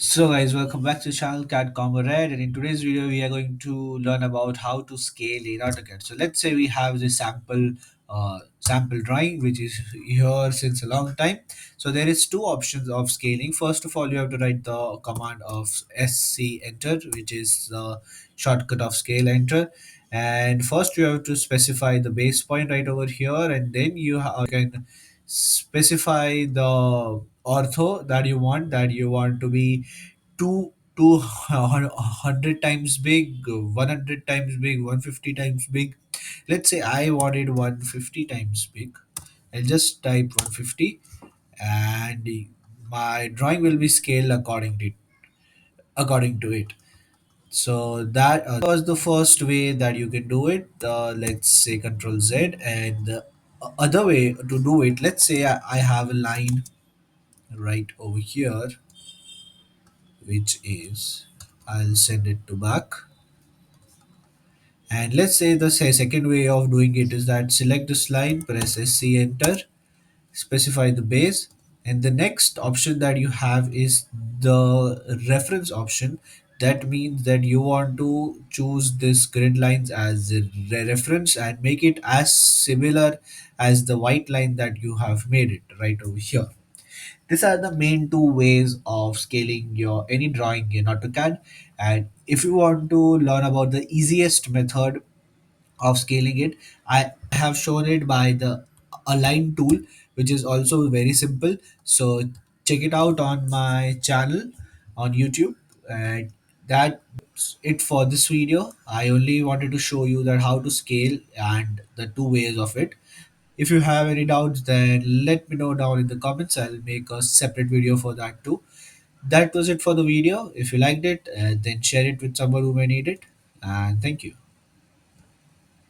So guys, welcome back to channel Cat Comrade, and in today's video we are going to learn about how to scale in AutoCAD. So let's say we have this sample drawing which is here since a long time. So there is two options of scaling. First of all, you have to write the command of SC enter, which is the shortcut of scale enter. And first you have to specify the base point right over here, and then can specify the ortho that you want to be two hundred times big, 100 times big, 150 times big. Let's say I wanted 150 times big. I'll just type 150, and my drawing will be scaled according to it. So that was the first way that you can do it. Let's say Control Z, and the other way to do it. Let's say I have a line right over here, which is I'll send it to back. And let's say the second way of doing it is that select this line, press SC enter, specify the base, and the next option that you have is the reference option. That means that you want to choose this grid lines as a reference and make it as similar as the white line that you have made it right over here. These are the main two ways of scaling your any drawing in AutoCAD. And if you want to learn about the easiest method of scaling it, I have shown it by the align tool, which is also very simple. So check it out on my channel on YouTube. And that's it for this video. I only wanted to show you that how to scale and the two ways of it. If you have any doubts, then let me know down in the comments. I'll make a separate video for that too. That was it for the video. If you liked it, then share it with someone who may need it. And thank you.